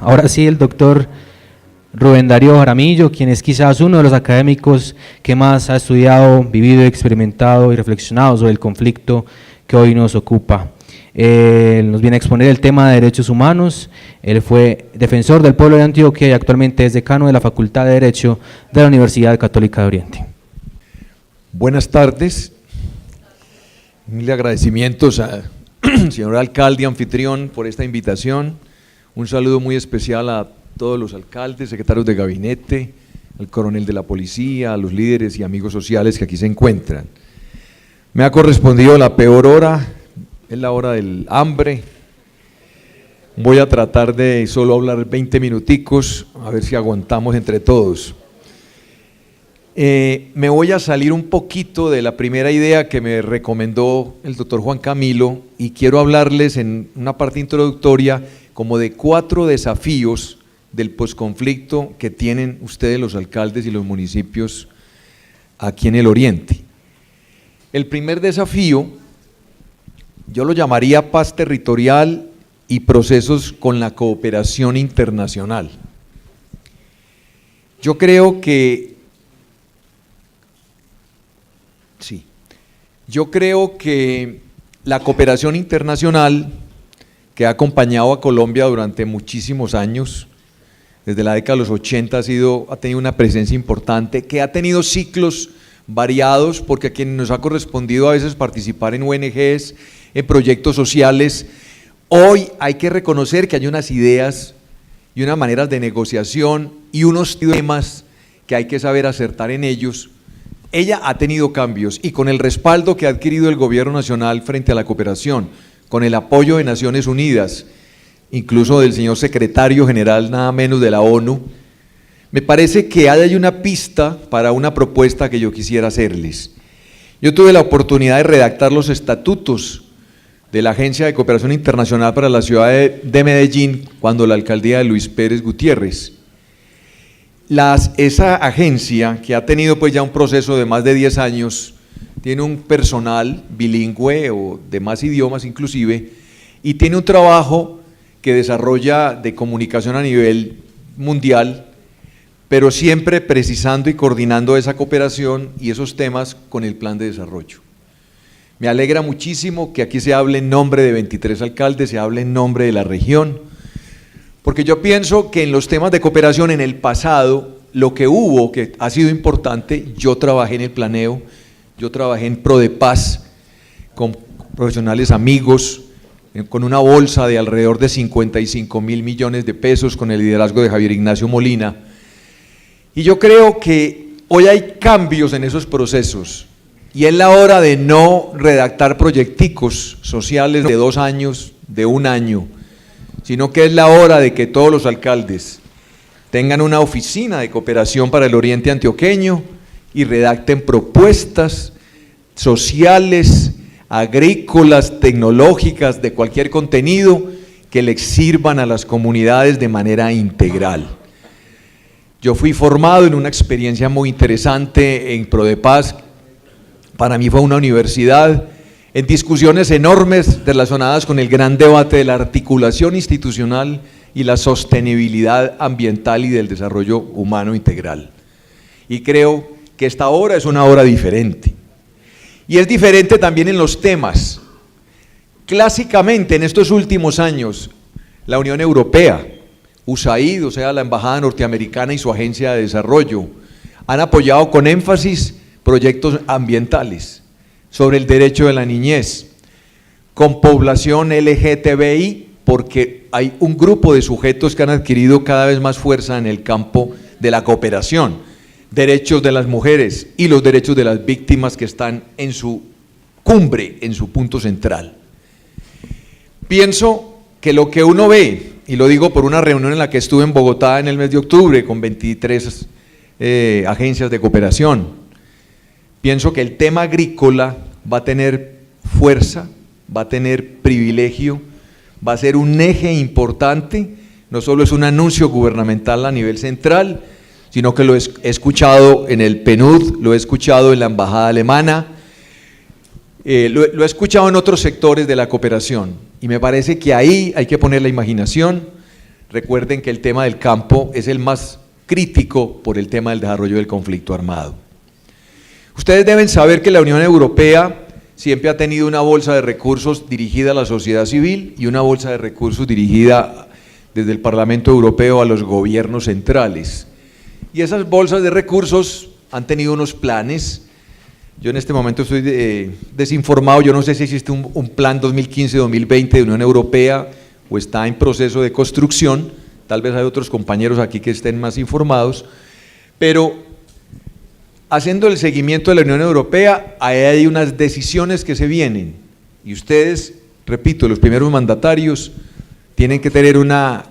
Ahora sí, el doctor Rubén Darío Jaramillo, quien es quizás uno de los académicos que más ha estudiado, vivido, experimentado y reflexionado sobre el conflicto que hoy nos ocupa. Nos viene a exponer el tema de derechos humanos. Él fue defensor del pueblo de Antioquia y actualmente es decano de la Facultad de Derecho de la Universidad Católica de Oriente. Buenas tardes. Mil agradecimientos al señor alcalde anfitrión por esta invitación. Un saludo muy especial a todos los alcaldes, secretarios de gabinete, al coronel de la policía, a los líderes y amigos sociales que aquí se encuentran. Me ha correspondido la peor hora, es la hora del hambre. Voy a tratar de solo hablar 20 minuticos, a ver si aguantamos entre todos. Me voy a salir un poquito de la primera idea que me recomendó el doctor Juan Camilo y quiero hablarles en una parte introductoria como de 4 desafíos del posconflicto que tienen ustedes los alcaldes y los municipios aquí en el Oriente. El primer desafío yo lo llamaría paz territorial y procesos con la cooperación internacional. Yo creo que la cooperación internacional que ha acompañado a Colombia durante muchísimos años, desde la década de los 80 ha tenido una presencia importante, que ha tenido ciclos variados, porque a quienes nos ha correspondido a veces participar en ONGs, en proyectos sociales, hoy hay que reconocer que hay unas ideas y unas maneras de negociación y unos temas que hay que saber acertar en ellos. Ella ha tenido cambios y con el respaldo que ha adquirido el gobierno nacional frente a la cooperación, con el apoyo de Naciones Unidas, incluso del señor secretario general nada menos de la ONU, me parece que hay una pista para una propuesta que yo quisiera hacerles. Yo tuve la oportunidad de redactar los estatutos de la Agencia de Cooperación Internacional para la ciudad de Medellín cuando la alcaldía de Luis Pérez Gutiérrez. Esa agencia, que ha tenido pues ya un proceso de más de 10 años, tiene un personal bilingüe o de más idiomas inclusive, y tiene un trabajo que desarrolla de comunicación a nivel mundial, pero siempre precisando y coordinando esa cooperación y esos temas con el plan de desarrollo. Me alegra muchísimo que aquí se hable en nombre de 23 alcaldes, se hable en nombre de la región, porque yo pienso que en los temas de cooperación en el pasado, lo que hubo, que ha sido importante, yo trabajé en el planeo, yo trabajé en Prodepaz con profesionales amigos, con una bolsa de alrededor de 55.000 millones de pesos con el liderazgo de Javier Ignacio Molina, y yo creo que hoy hay cambios en esos procesos, y es la hora de no redactar proyecticos sociales de 2 años, de 1 año, sino que es la hora de que todos los alcaldes tengan una oficina de cooperación para el Oriente Antioqueño y redacten propuestas sociales, agrícolas, tecnológicas, de cualquier contenido que les sirvan a las comunidades de manera integral. Yo fui formado en una experiencia muy interesante en Prodepaz, para mí fue una universidad, en discusiones enormes relacionadas con el gran debate de la articulación institucional y la sostenibilidad ambiental y del desarrollo humano integral. Y creo que esta hora es una hora diferente. Y es diferente también en los temas. Clásicamente, en estos últimos años, la Unión Europea, USAID, o sea, la Embajada Norteamericana y su Agencia de Desarrollo, han apoyado con énfasis proyectos ambientales sobre el derecho de la niñez, con población LGTBI, porque hay un grupo de sujetos que han adquirido cada vez más fuerza en el campo de la cooperación, derechos de las mujeres y los derechos de las víctimas que están en su cumbre, en su punto central. Pienso que lo que uno ve, y lo digo por una reunión en la que estuve en Bogotá en el mes de octubre con 23 agencias de cooperación, pienso que el tema agrícola va a tener fuerza, va a tener privilegio, va a ser un eje importante, no solo es un anuncio gubernamental a nivel central, sino que lo he escuchado en el PNUD, lo he escuchado en la Embajada Alemana, lo he escuchado en otros sectores de la cooperación, y me parece que ahí hay que poner la imaginación, recuerden que el tema del campo es el más crítico por el tema del desarrollo del conflicto armado. Ustedes deben saber que la Unión Europea siempre ha tenido una bolsa de recursos dirigida a la sociedad civil y una bolsa de recursos dirigida desde el Parlamento Europeo a los gobiernos centrales. Y esas bolsas de recursos han tenido unos planes. Yo en este momento estoy desinformado, yo no sé si existe un plan 2015-2020 de Unión Europea o está en proceso de construcción, tal vez hay otros compañeros aquí que estén más informados, pero haciendo el seguimiento de la Unión Europea, hay unas decisiones que se vienen, y ustedes, repito, los primeros mandatarios, tienen que tener una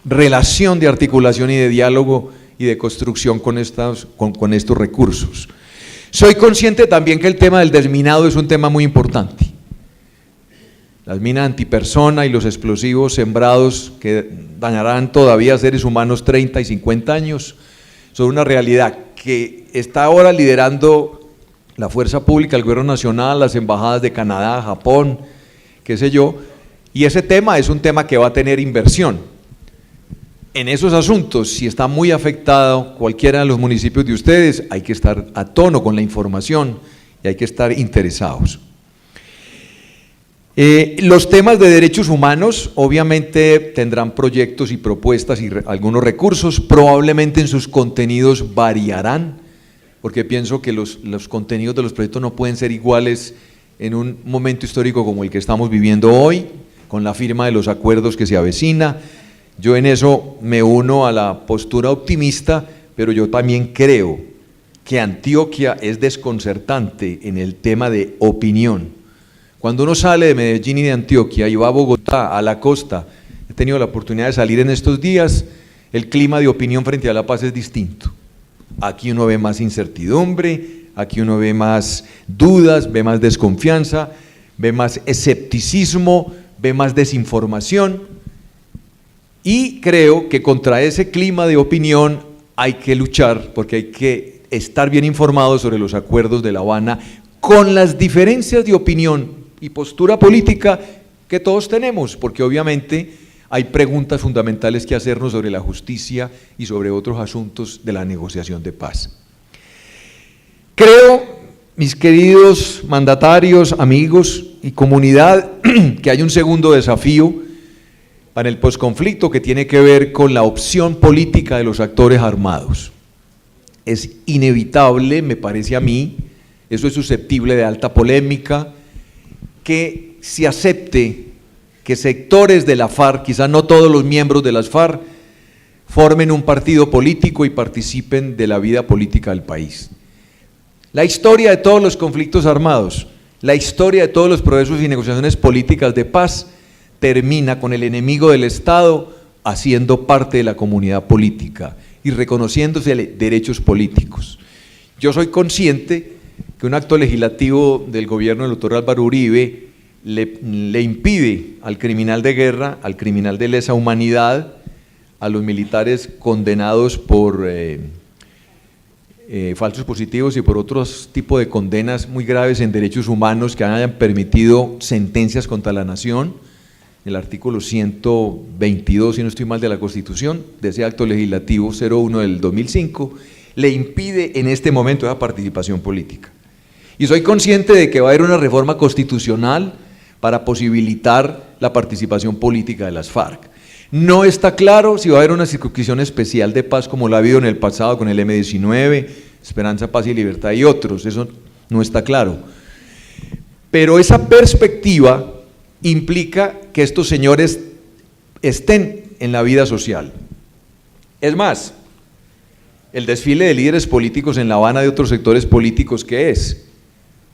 relación de articulación y de diálogo y de construcción con estos recursos. Soy consciente también que el tema del desminado es un tema muy importante. Las minas antipersona y los explosivos sembrados que dañarán todavía a seres humanos 30 y 50 años son una realidad que está ahora liderando la fuerza pública, el gobierno nacional, las embajadas de Canadá, Japón, qué sé yo, y ese tema es un tema que va a tener inversión. En esos asuntos, si está muy afectado cualquiera de los municipios de ustedes, hay que estar a tono con la información y hay que estar interesados. Los temas de derechos humanos obviamente tendrán proyectos y propuestas y algunos recursos, probablemente en sus contenidos variarán, porque pienso que los contenidos de los proyectos no pueden ser iguales en un momento histórico como el que estamos viviendo hoy, con la firma de los acuerdos que se avecina. Yo en eso me uno a la postura optimista, pero yo también creo que Antioquia es desconcertante en el tema de opinión. Cuando uno sale de Medellín y de Antioquia y va a Bogotá, a la costa, he tenido la oportunidad de salir en estos días, el clima de opinión frente a la paz es distinto. Aquí uno ve más incertidumbre, aquí uno ve más dudas, ve más desconfianza, ve más escepticismo, ve más desinformación, y creo que contra ese clima de opinión hay que luchar, porque hay que estar bien informados sobre los acuerdos de La Habana, con las diferencias de opinión y postura política que todos tenemos, porque obviamente hay preguntas fundamentales que hacernos sobre la justicia y sobre otros asuntos de la negociación de paz. Creo, mis queridos mandatarios, amigos y comunidad, que hay un segundo desafío para el posconflicto que tiene que ver con la opción política de los actores armados. Es inevitable, me parece a mí, eso es susceptible de alta polémica, que se acepte que sectores de la FARC, quizá no todos los miembros de las FARC, formen un partido político y participen de la vida política del país. La historia de todos los conflictos armados, la historia de todos los procesos y negociaciones políticas de paz termina con el enemigo del Estado haciendo parte de la comunidad política y reconociéndose derechos políticos. Yo soy consciente que un acto legislativo del gobierno del doctor Álvaro Uribe le impide al criminal de guerra, al criminal de lesa humanidad, a los militares condenados por falsos positivos y por otros tipos de condenas muy graves en derechos humanos que hayan permitido sentencias contra la nación, el artículo 122, si no estoy mal, de la Constitución, de ese acto legislativo 01 del 2005, le impide en este momento esa participación política. Y soy consciente de que va a haber una reforma constitucional para posibilitar la participación política de las FARC. No está claro si va a haber una circunscripción especial de paz como la ha habido en el pasado con el M-19, Esperanza, Paz y Libertad y otros, eso no está claro. Pero esa perspectiva implica que estos señores estén en la vida social. Es más, el desfile de líderes políticos en La Habana de otros sectores políticos, ¿qué es?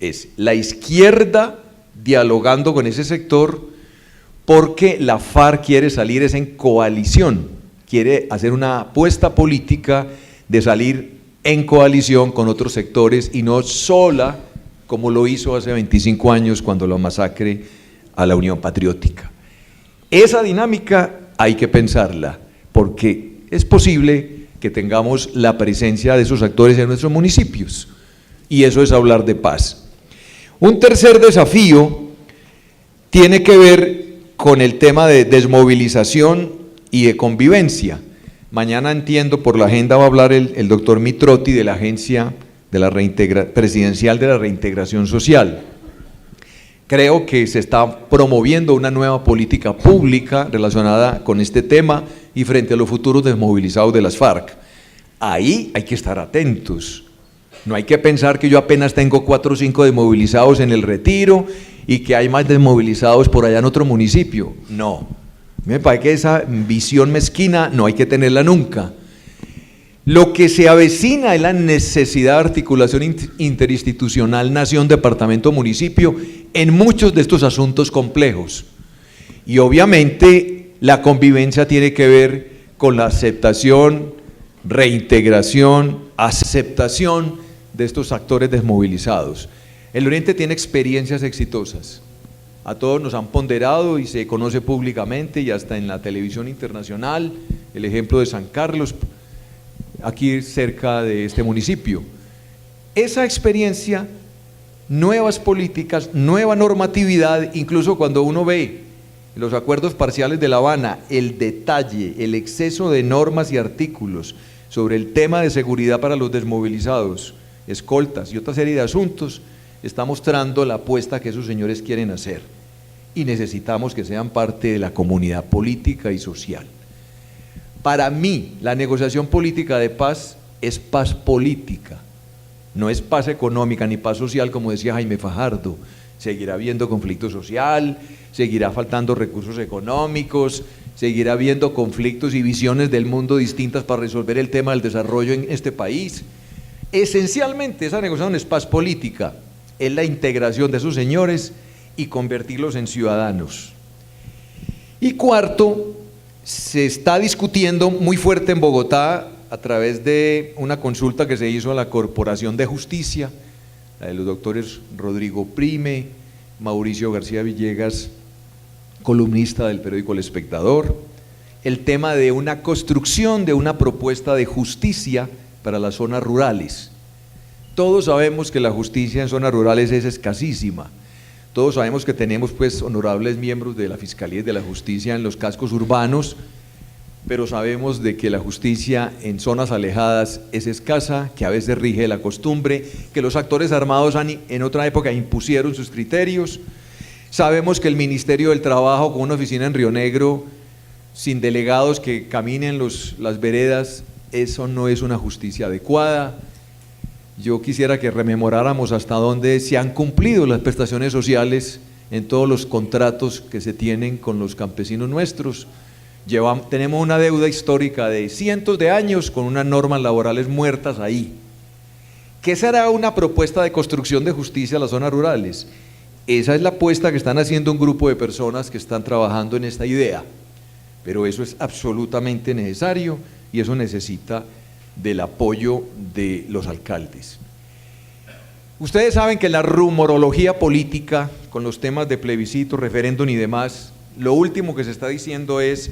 Es la izquierda dialogando con ese sector porque la FARC quiere salir es en coalición, quiere hacer una apuesta política de salir en coalición con otros sectores y no sola como lo hizo hace 25 años cuando la masacre a la Unión Patriótica. Esa dinámica hay que pensarla porque es posible que tengamos la presencia de esos actores en nuestros municipios y eso es hablar de paz. Un tercer desafío tiene que ver con el tema de desmovilización y de convivencia. Mañana entiendo, por la agenda va a hablar el doctor Mitrotti de la Agencia de la Presidencial de la Reintegración Social. Creo que se está promoviendo una nueva política pública relacionada con este tema y frente a los futuros desmovilizados de las FARC. Ahí hay que estar atentos. No hay que pensar que yo apenas tengo 4 o 5 desmovilizados en el Retiro y que hay más desmovilizados por allá en otro municipio. No, me parece que esa visión mezquina no hay que tenerla nunca. Lo que se avecina es la necesidad de articulación interinstitucional nación, departamento, municipio en muchos de estos asuntos complejos. Y obviamente la convivencia tiene que ver con la aceptación, reintegración, aceptación de estos actores desmovilizados. El Oriente tiene experiencias exitosas. A todos nos han ponderado y se conoce públicamente y hasta en la televisión internacional el ejemplo de San Carlos, aquí cerca de este municipio. Esa experiencia, nuevas políticas, nueva normatividad, incluso cuando uno ve los acuerdos parciales de La Habana, el detalle, el exceso de normas y artículos sobre el tema de seguridad para los desmovilizados, escoltas y otra serie de asuntos, está mostrando la apuesta que esos señores quieren hacer y necesitamos que sean parte de la comunidad política y social. Para mí, la negociación política de paz es paz política, no es paz económica ni paz social, como decía Jaime Fajardo. Seguirá habiendo conflicto social, seguirá faltando recursos económicos, seguirá habiendo conflictos y visiones del mundo distintas para resolver el tema del desarrollo en este país. Esencialmente, esa negociación es paz política, es la integración de esos señores y convertirlos en ciudadanos. Y cuarto, se está discutiendo muy fuerte en Bogotá a través de una consulta que se hizo a la Corporación de Justicia, la de los doctores Rodrigo Prime, Mauricio García Villegas, columnista del periódico El Espectador, el tema de una construcción de una propuesta de justicia para las zonas rurales. Todos sabemos que la justicia en zonas rurales es escasísima. Todos sabemos que tenemos pues honorables miembros de la Fiscalía y de la Justicia en los cascos urbanos, pero sabemos de que la justicia en zonas alejadas es escasa, que a veces rige la costumbre, que los actores armados en otra época impusieron sus criterios. Sabemos que el Ministerio del Trabajo, con una oficina en Río Negro, sin delegados que caminen las veredas, eso no es una justicia adecuada. Yo quisiera que rememoráramos hasta dónde se han cumplido las prestaciones sociales en todos los contratos que se tienen con los campesinos nuestros. Tenemos una deuda histórica de cientos de años con unas normas laborales muertas ahí. ¿Qué será una propuesta de construcción de justicia a las zonas rurales? Esa es la apuesta que están haciendo un grupo de personas que están trabajando en esta idea, pero eso es absolutamente necesario y eso necesita del apoyo de los alcaldes. Ustedes saben que la rumorología política, con los temas de plebiscito, referéndum y demás, lo último que se está diciendo es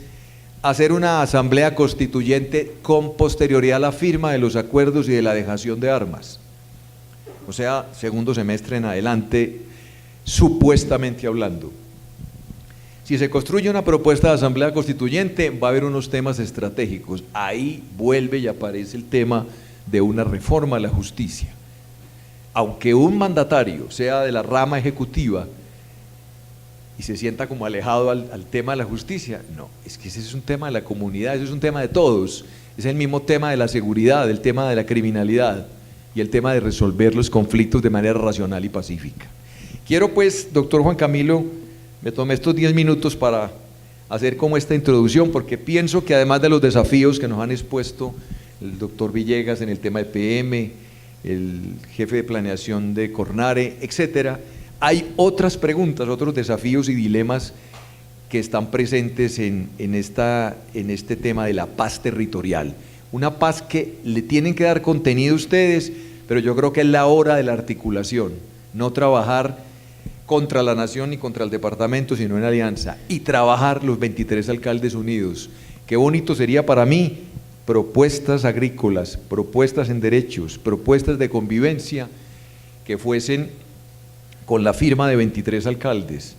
hacer una asamblea constituyente con posterioridad a la firma de los acuerdos y de la dejación de armas. O sea, segundo semestre en adelante, supuestamente hablando. Si se construye una propuesta de asamblea constituyente, va a haber unos temas estratégicos. Ahí vuelve y aparece el tema de una reforma a la justicia. Aunque un mandatario sea de la rama ejecutiva y se sienta como alejado al tema de la justicia, no, es que ese es un tema de la comunidad, ese es un tema de todos, es el mismo tema de la seguridad, el tema de la criminalidad y el tema de resolver los conflictos de manera racional y pacífica. Quiero pues, doctor Juan Camilo, me tomé estos 10 minutos para hacer como esta introducción, porque pienso que además de los desafíos que nos han expuesto el doctor Villegas en el tema de PM, el jefe de planeación de Cornare, etcétera, hay otras preguntas, otros desafíos y dilemas que están presentes en este tema de la paz territorial. Una paz que le tienen que dar contenido a ustedes, pero yo creo que es la hora de la articulación, no trabajar contra la nación ni contra el departamento, sino en alianza, y trabajar los 23 alcaldes unidos. Qué bonito sería para mí propuestas agrícolas, propuestas en derechos, propuestas de convivencia que fuesen con la firma de 23 alcaldes,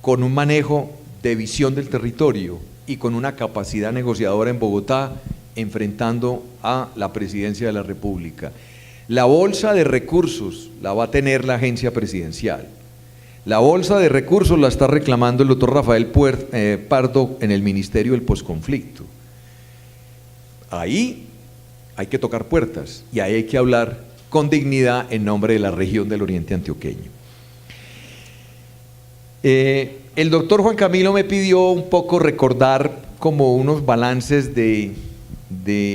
con un manejo de visión del territorio, y con una capacidad negociadora en Bogotá, enfrentando a la presidencia de la República. La bolsa de recursos la va a tener la agencia presidencial. La bolsa de recursos la está reclamando el doctor Rafael Pardo en el Ministerio del Posconflicto. Ahí hay que tocar puertas y ahí hay que hablar con dignidad en nombre de la región del Oriente Antioqueño. El doctor Juan Camilo me pidió un poco recordar como unos balances de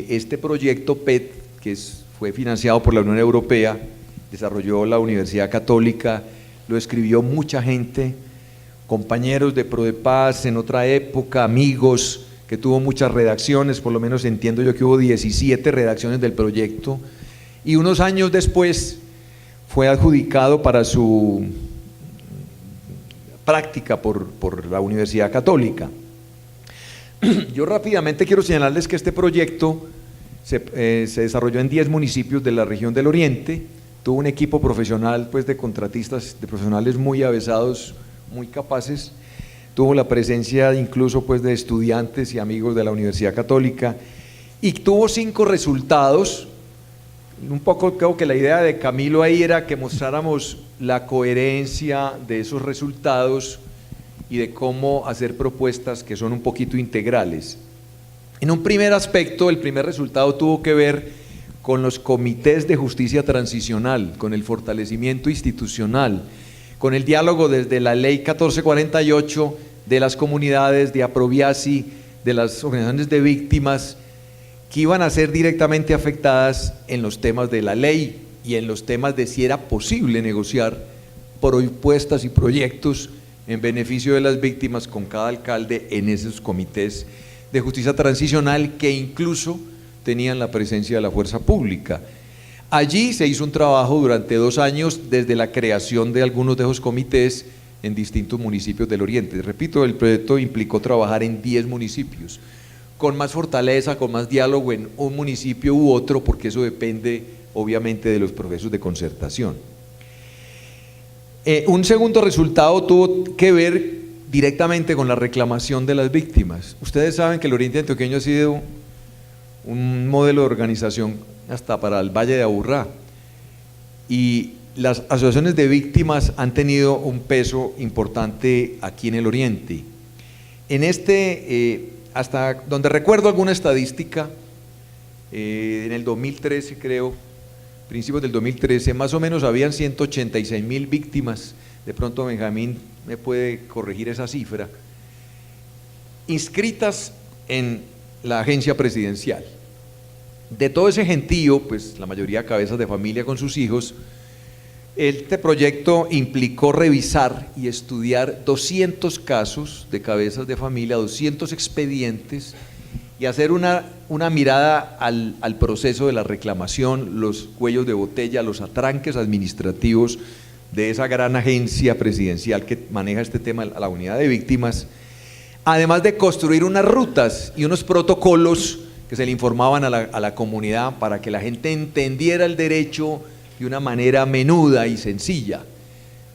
este proyecto PET, que fue financiado por la Unión Europea, desarrolló la Universidad Católica, lo escribió mucha gente, compañeros de Prodepaz en otra época, amigos, que tuvo muchas redacciones, por lo menos entiendo yo que hubo 17 redacciones del proyecto, y unos años después fue adjudicado para su práctica por la Universidad Católica. Yo rápidamente quiero señalarles que este proyecto se desarrolló en 10 municipios de la región del Oriente, tuvo un equipo profesional pues, de contratistas, de profesionales muy avesados, muy capaces, tuvo la presencia incluso pues, de estudiantes y amigos de la Universidad Católica, y tuvo 5 resultados. Un poco creo que la idea de Camilo ahí era que mostráramos la coherencia de esos resultados y de cómo hacer propuestas que son un poquito integrales. En un primer aspecto, el primer resultado tuvo que ver con los comités de justicia transicional, con el fortalecimiento institucional, con el diálogo desde la ley 1448 de las comunidades, de Aproviasi, de las organizaciones de víctimas, que iban a ser directamente afectadas en los temas de la ley y en los temas de si era posible negociar propuestas y proyectos en beneficio de las víctimas con cada alcalde en esos comités de justicia transicional que incluso tenían la presencia de la fuerza pública. Allí se hizo un trabajo durante 2 años desde la creación de algunos de esos comités en distintos municipios del Oriente. Repito, el proyecto implicó trabajar en 10 municipios, con más fortaleza, con más diálogo en un municipio u otro, porque eso depende obviamente de los procesos de concertación. Un segundo resultado tuvo que ver directamente con la reclamación de las víctimas. Ustedes saben que el Oriente Antioqueño ha sido un modelo de organización hasta para el Valle de Aburrá, y las asociaciones de víctimas han tenido un peso importante aquí en el Oriente. En hasta donde recuerdo alguna estadística, en el 2013 creo, principios del 2013, más o menos habían 186.000 víctimas, de pronto Benjamín me puede corregir esa cifra, inscritas en la agencia presidencial. De todo ese gentío, pues la mayoría cabezas de familia con sus hijos, este proyecto implicó revisar y estudiar 200 casos de cabezas de familia, 200 expedientes, y hacer una mirada al proceso de la reclamación, los cuellos de botella, los atranques administrativos de esa gran agencia presidencial que maneja este tema, la unidad de víctimas, además de construir unas rutas y unos protocolos que se le informaban a la comunidad para que la gente entendiera el derecho de una manera menuda y sencilla.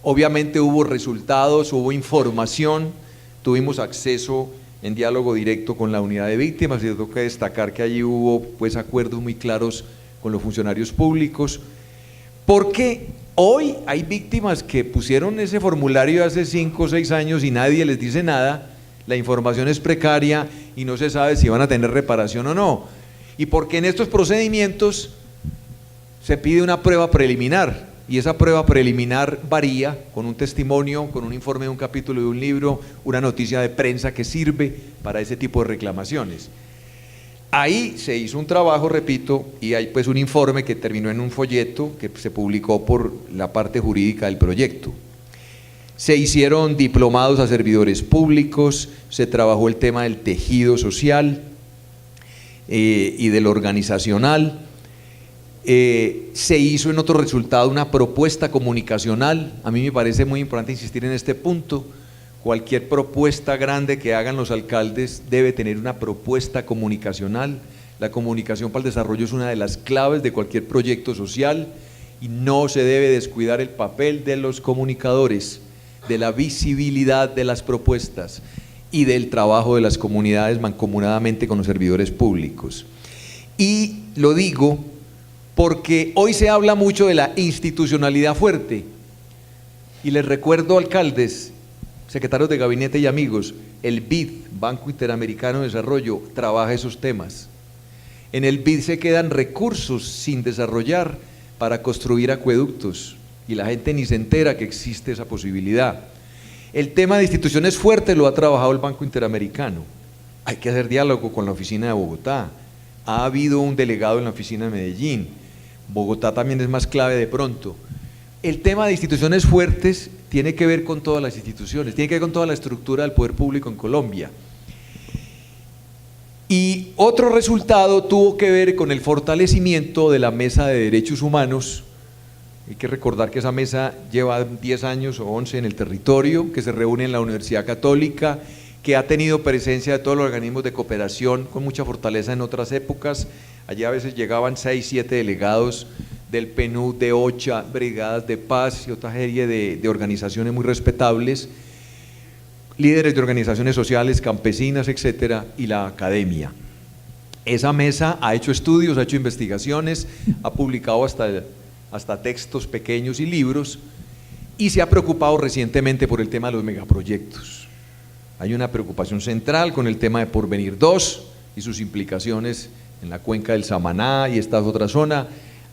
Obviamente hubo resultados, hubo información, tuvimos acceso en diálogo directo con la unidad de víctimas, y tengo que destacar que allí hubo pues acuerdos muy claros con los funcionarios públicos, porque hoy hay víctimas que pusieron ese formulario hace 5 o 6 años y nadie les dice nada, la información es precaria y no se sabe si van a tener reparación o no, y porque en estos procedimientos se pide una prueba preliminar, y esa prueba preliminar varía con un testimonio, con un informe de un capítulo de un libro, una noticia de prensa que sirve para ese tipo de reclamaciones. Ahí se hizo un trabajo, repito, y hay pues un informe que terminó en un folleto que se publicó por la parte jurídica del proyecto. Se hicieron diplomados a servidores públicos, se trabajó el tema del tejido social y del organizacional. Se hizo en otro resultado una propuesta comunicacional. A mí me parece muy importante insistir en este punto. Cualquier propuesta grande que hagan los alcaldes debe tener una propuesta comunicacional. La comunicación para el desarrollo es una de las claves de cualquier proyecto social y no se debe descuidar el papel de los comunicadores, de la visibilidad de las propuestas. y del trabajo de las comunidades mancomunadamente con los servidores públicos. Y lo digo porque hoy se habla mucho de la institucionalidad fuerte, y les recuerdo, alcaldes, secretarios de gabinete y amigos, el BID, Banco Interamericano de Desarrollo, trabaja esos temas. En el BID se quedan recursos sin desarrollar para construir acueductos, y la gente ni se entera que existe esa posibilidad. El tema de instituciones fuertes lo ha trabajado el Banco Interamericano. Hay que hacer diálogo con la oficina de Bogotá. Ha habido un delegado en la oficina de Medellín. Bogotá también es más clave de pronto. El tema de instituciones fuertes tiene que ver con todas las instituciones, tiene que ver con toda la estructura del poder público en Colombia. Y otro resultado tuvo que ver con el fortalecimiento de la Mesa de Derechos Humanos. Hay que recordar que esa mesa lleva 10 años o 11 en el territorio, que se reúne en la Universidad Católica, que ha tenido presencia de todos los organismos de cooperación con mucha fortaleza en otras épocas. Allí a veces llegaban 6, 7 delegados del PNUD, de OCHA, brigadas de paz y otra serie de organizaciones muy respetables, líderes de organizaciones sociales, campesinas, etcétera, y la academia. Esa mesa ha hecho estudios, ha hecho investigaciones, ha publicado hasta textos pequeños y libros, y se ha preocupado recientemente por el tema de los megaproyectos. Hay una preocupación central con el tema de Porvenir 2 y sus implicaciones en la cuenca del Samaná y esta otra zona.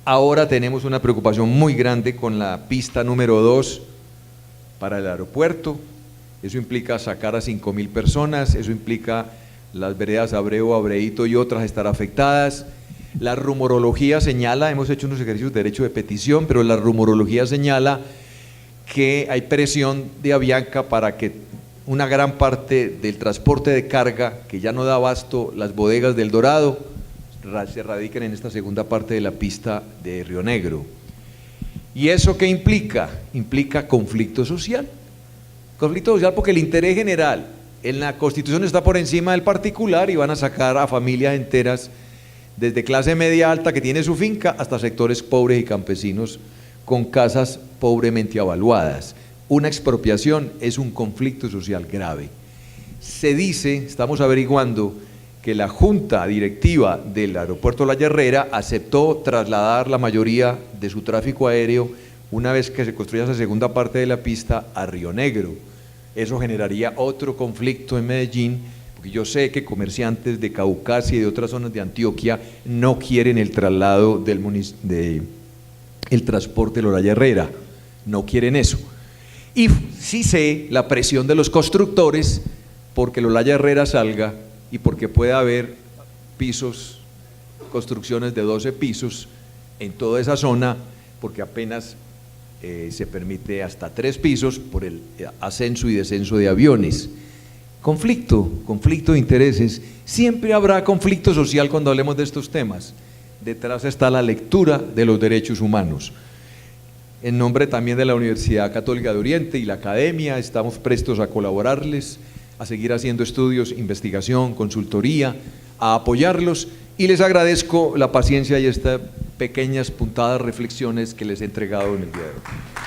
Ahora tenemos una preocupación muy grande con la pista número 2 para el aeropuerto. Eso implica sacar a 5.000 personas, eso implica las veredas Abreu, Abreito y otras estar afectadas. La rumorología señala, hemos hecho unos ejercicios de derecho de petición, pero la rumorología señala que hay presión de Avianca para que una gran parte del transporte de carga, que ya no da abasto las bodegas del Dorado, se radiquen en esta segunda parte de la pista de Río Negro. ¿Y eso qué implica? Implica conflicto social. Conflicto social porque el interés general en la Constitución está por encima del particular, y van a sacar a familias enteras, desde clase media alta que tiene su finca hasta sectores pobres y campesinos con casas pobremente avaluadas. Una expropiación es un conflicto social grave. Se dice, estamos averiguando, que la junta directiva del aeropuerto La Herrera aceptó trasladar la mayoría de su tráfico aéreo, una vez que se construya esa segunda parte de la pista, a Río Negro. Eso generaría otro conflicto en Medellín, porque yo sé que comerciantes de Caucasia y de otras zonas de Antioquia no quieren el traslado el transporte de Olaya Herrera, no quieren eso. Y sí sé la presión de los constructores porque el Olaya Herrera salga y porque pueda haber pisos, construcciones de 12 pisos en toda esa zona, porque apenas se permite hasta 3 pisos por el ascenso y descenso de aviones. Conflicto de intereses. Siempre habrá conflicto social cuando hablemos de estos temas. Detrás está la lectura de los derechos humanos. En nombre también de la Universidad Católica de Oriente y la academia, estamos prestos a colaborarles, a seguir haciendo estudios, investigación, consultoría, a apoyarlos, y les agradezco la paciencia y estas pequeñas puntadas reflexiones que les he entregado en el día de hoy.